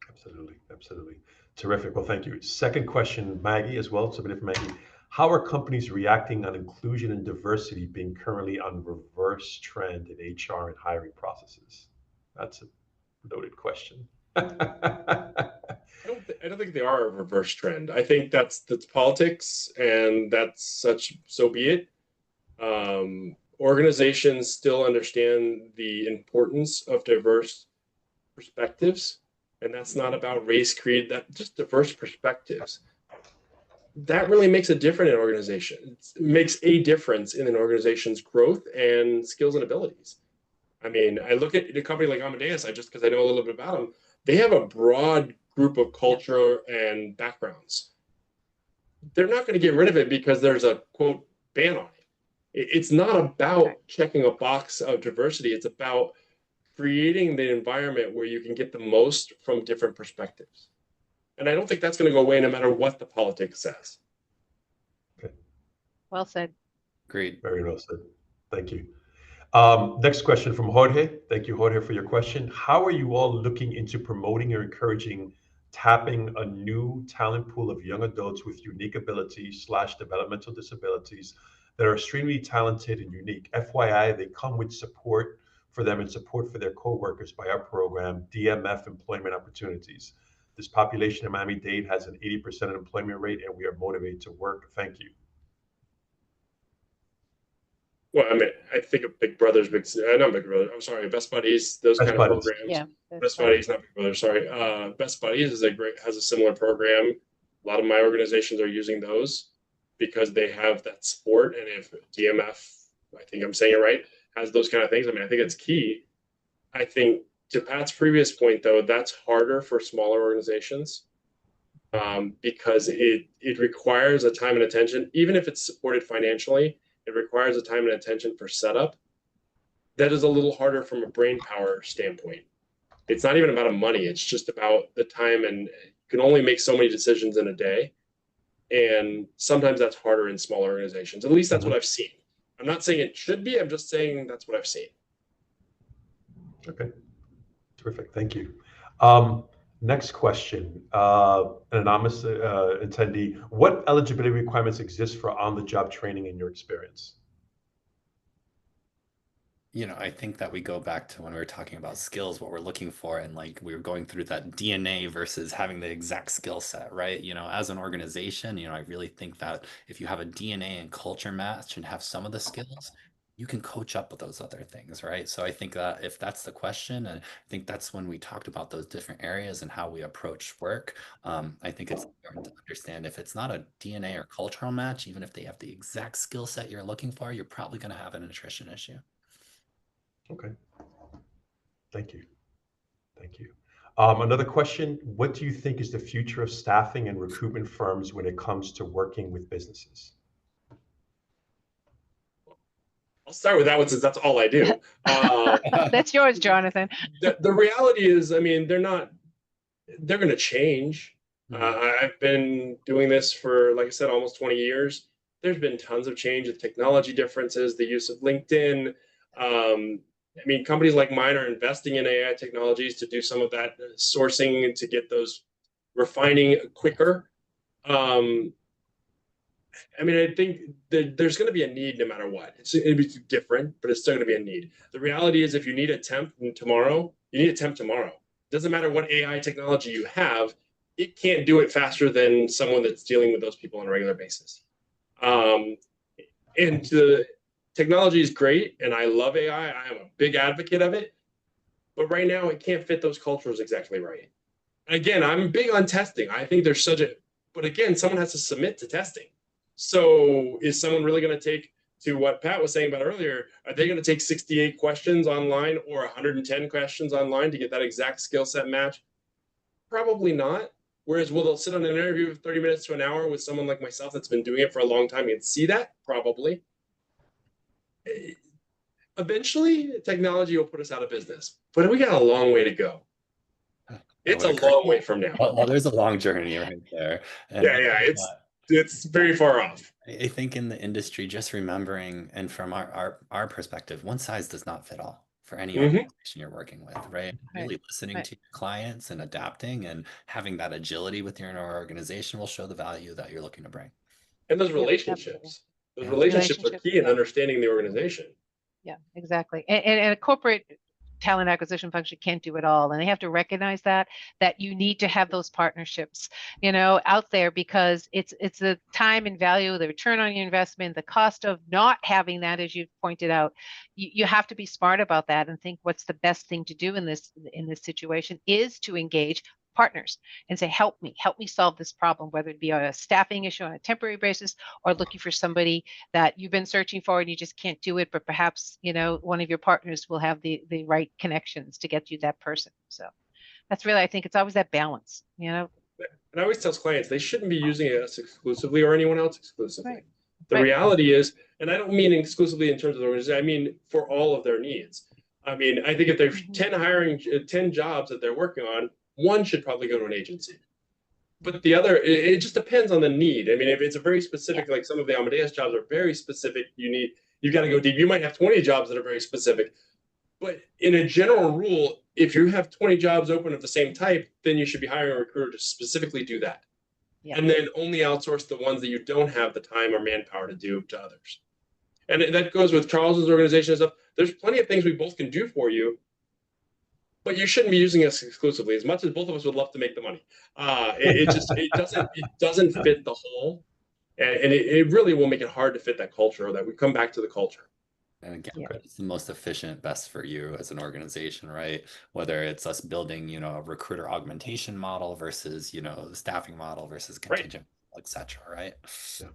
Absolutely. Absolutely. Terrific. Well, thank you. Second question, Maggie, as well, submitted from Maggie. How are companies reacting on inclusion and diversity being currently on reverse trend in HR and hiring processes? That's a loaded question. I don't think they are a reverse trend. I think that's politics, and that's so be it. Organizations still understand the importance of diverse perspectives, and that's not about race, creed, that just diverse perspectives. That really makes a difference in an organization. It makes a difference in an organization's growth and skills and abilities. I mean, I look at a company like Amadeus, just because I know a little bit about them, they have a broad group of culture and backgrounds. They're not going to get rid of it because there's a quote ban on it. It's not about checking a box of diversity. It's about creating the environment where you can get the most from different perspectives. And I don't think that's going to go away no matter what the politics says. Well said. Great. Very well said. Thank you. Next question from Jorge. Thank you, Jorge, for your question. How are you all looking into promoting or encouraging tapping a new talent pool of young adults with unique abilities / developmental disabilities that are extremely talented and unique? FYI, they come with support for them and support for their coworkers by our program, DMF Employment Opportunities. This population in Miami-Dade has an 80% unemployment rate, and we are motivated to work. Thank you. Well, I mean, I think of Big Brothers, not Big Brother. I'm sorry, Best Buddies, those Best kind of Buddies. programs. Yeah. Best Buddies, not Big Brother. Sorry, Best Buddies has a similar program. A lot of my organizations are using those because they have that support. And if DMF, I think I'm saying it right, has those kind of things, I mean, I think it's key. I think to Pat's previous point, though, that's harder for smaller organizations because it requires a time and attention, even if it's supported financially. It requires a time and attention for setup. That is a little harder from a brain power standpoint. It's not even about money. It's just about the time, and you can only make so many decisions in a day. And sometimes that's harder in smaller organizations. At least that's what I've seen. I'm not saying it should be. I'm just saying that's what I've seen. Okay, terrific. Thank you. Next question, an anonymous attendee. What eligibility requirements exist for on-the-job training in your experience? I think that we go back to when we were talking about skills, what we're looking for, and like we were going through that DNA versus having the exact skill set, right? As an organization, I really think that if you have a DNA and culture match and have some of the skills, you can coach up with those other things, right? So I think that if that's the question, and I think that's when we talked about those different areas and how we approach work, I think it's important to understand if it's not a DNA or cultural match, even if they have the exact skill set you're looking for, you're probably going to have an attrition issue. Okay, Thank you. Thank you. Another question, what do you think is the future of staffing and recruitment firms when it comes to working with businesses? I'll start with that one since that's all I do. That's yours, Jonathan. The reality is, I mean, they're going to change. I've been doing this for, like I said, almost 20 years. There's been tons of change with technology differences, the use of LinkedIn. I mean, companies like mine are investing in AI technologies to do some of that sourcing and to get those refining quicker. I mean, I think there's going to be a need no matter what. It'll be different, but it's still going to be a need. The reality is, if you need a temp tomorrow, you need a temp tomorrow. It doesn't matter what AI technology you have, it can't do it faster than someone that's dealing with those people on a regular basis. And the technology is great, and I love AI. I am a big advocate of it. But right now, it can't fit those cultures exactly right. Again, I'm big on testing. I think there's but again, someone has to submit to testing. So is someone really going to take, to what Pat was saying about earlier, are they going to take 68 questions online or 110 questions online to get that exact skill set match? Probably not. Whereas will they'll sit on an interview of 30 minutes to an hour with someone like myself that's been doing it for a long time and see that? Probably. Eventually, technology will put us out of business, but we got a long way to go. It's a long way from now. Well, there's a long journey right there. And yeah, it's very far off. I think in the industry, just remembering, and from our perspective, one size does not fit all for any organization you're working with, right? Really listening to your clients and adapting and having that agility with your organization will show the value that you're looking to bring. And those relationships, are key in understanding the organization. Yeah, exactly. And a corporate talent acquisition function can't do it all, and they have to recognize that you need to have those partnerships, out there, because it's the time and value, the return on your investment, the cost of not having that, as you pointed out. You have to be smart about that and think what's the best thing to do in this situation is to engage partners and say, help me solve this problem, whether it be a staffing issue on a temporary basis or looking for somebody that you've been searching for and you just can't do it, but perhaps one of your partners will have the right connections to get you that person. So that's really, I think it's always that balance. And I always tell clients they shouldn't be using us exclusively or anyone else exclusively. The reality is, and I don't mean exclusively in terms of the organization, I mean for all of their needs. I mean, I think if there's 10 jobs that they're working on, one should probably go to an agency. But the other, it just depends on the need. I mean, if it's a very specific, like some of the Amadeus jobs are very specific, you've got to go deep. You might have 20 jobs that are very specific. But in a general rule, if you have 20 jobs open of the same type, then you should be hiring a recruiter to specifically do that. Yeah. And then only outsource the ones that you don't have the time or manpower to do to others. And that goes with Charles's organization and stuff. There's plenty of things we both can do for you, but you shouldn't be using us exclusively. As much as both of us would love to make the money, it doesn't fit the whole, and it really will make it hard to fit that culture. That we come back to the culture. And again, it's the most efficient, best for you as an organization, right? Whether it's us building, a recruiter augmentation model versus, the staffing model versus contingent, etc. Right? Yeah.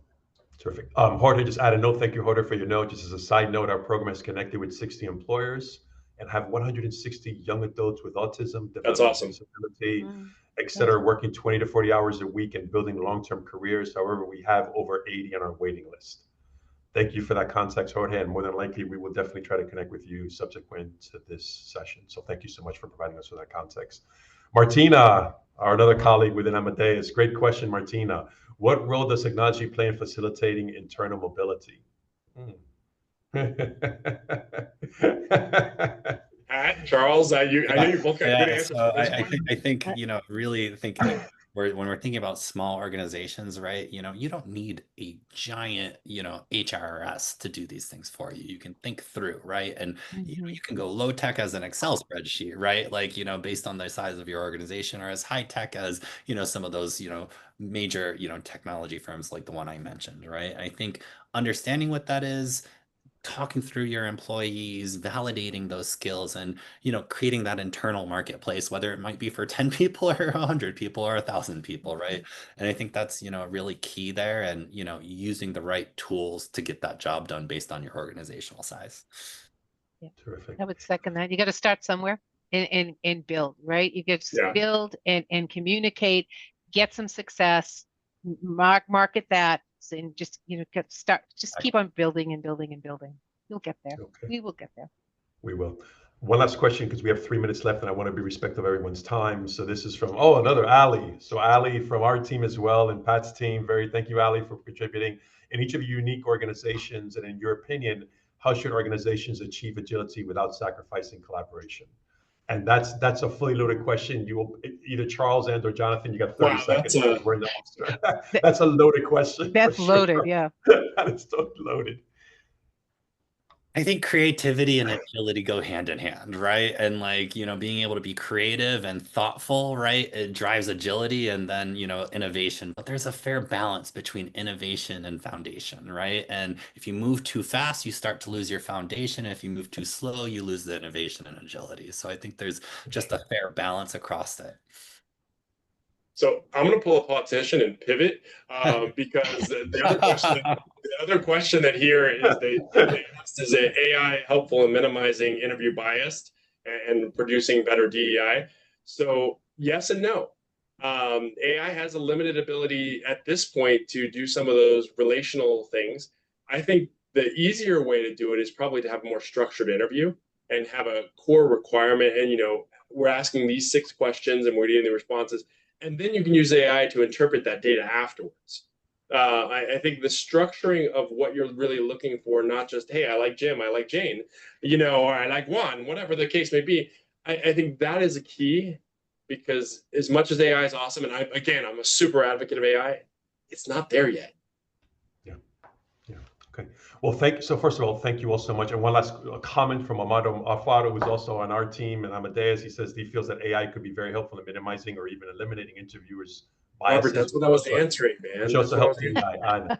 Terrific. Jorge just add a note. Thank you, Jorge, for your note. Just as a side note, our program is connected with 60 employers and have 160 young adults with autism, developmental disability, et cetera, working 20 to 40 hours a week and building long-term careers. However, we have over 80 on our waiting list. Thank you for that context, Jorge, and more than likely, we will definitely try to connect with you subsequent to this session. So thank you so much for providing us with that context. Martina, our another colleague within Amadeus, great question, Martina. What role does technology play in facilitating internal mobility? Charles, I know you both got good answers. So I think really thinking when we're thinking about small organizations, right? You don't need a giant HRS to do these things for you. You can think through, right? And you can go low tech as an Excel spreadsheet, right? Like based on the size of your organization, or as high tech as some of those major technology firms like the one I mentioned, right? I think understanding what that is, talking through your employees, validating those skills, and creating that internal marketplace, whether it might be for 10 people or 100 people or 1,000 people, right? And I think that's really key there, and using the right tools to get that job done based on your organizational size. Yeah. Terrific. I would second that. You got to start somewhere. and build, right? You get Yeah. build and communicate, get some success, market that, and just keep on building and building and building. You'll get there. Okay. We will get there. We will. One last question, because we have 3 minutes left and I want to be respectful of everyone's time. So this is from, another Ali. So Ali from our team as well and Pat's team. Thank you, Ali, for contributing. In each of your unique organizations, and in your opinion, how should organizations achieve agility without sacrificing collaboration? And that's a fully loaded question. You will either Charles and or Jonathan, you got 30 seconds. We're in the that's a loaded question. That's loaded, yeah. That is totally loaded. I think creativity and agility go hand in hand, right? And like, being able to be creative and thoughtful, right? It drives agility and then, innovation. But there's a fair balance between innovation and foundation, right? And if you move too fast, you start to lose your foundation. If you move too slow, you lose the innovation and agility. So I think there's just a fair balance across it. So I'm going to pull a politician and pivot because the other question that here is they asked, is AI helpful in minimizing interview bias and producing better DEI? So yes and no. AI has a limited ability at this point to do some of those relational things. I think the easier way to do it is probably to have a more structured interview and have a core requirement. And, we're asking these 6 questions and we're getting the responses. And then you can use AI to interpret that data afterwards. I think the structuring of what you're really looking for, not just, hey, I like Jim, I like Jane, or I like Juan, whatever the case may be. I think that is a key, because as much as AI is awesome, and I'm a super advocate of AI, it's not there yet. Yeah. Okay. Well, so first of all, thank you all so much. And one last comment from Amado Alfaro, who's also on our team, and Amadeus. He says he feels that AI could be very helpful in minimizing or even eliminating interviewers' biases. Robert, that's what I was answering, man. Which also helps AI. I know.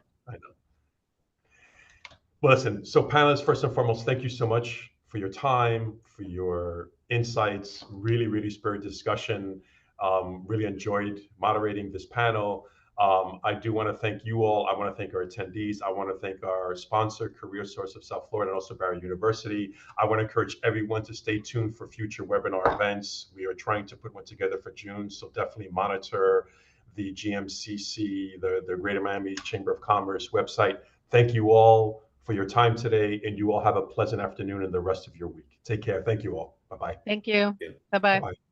Well, listen, so panelists, first and foremost, thank you so much for your time, for your insights, really, really spirited discussion. Really enjoyed moderating this panel. I do want to thank you all. I want to thank our attendees. I want to thank our sponsor, CareerSource of South Florida, and also Barry University. I want to encourage everyone to stay tuned for future webinar events. We are trying to put one together for June, so definitely monitor the GMCC, the Greater Miami Chamber of Commerce website. Thank you all for your time today, and you all have a pleasant afternoon and the rest of your week. Take care. Thank you all. Bye-bye. Thank you. Bye-bye. Bye-bye.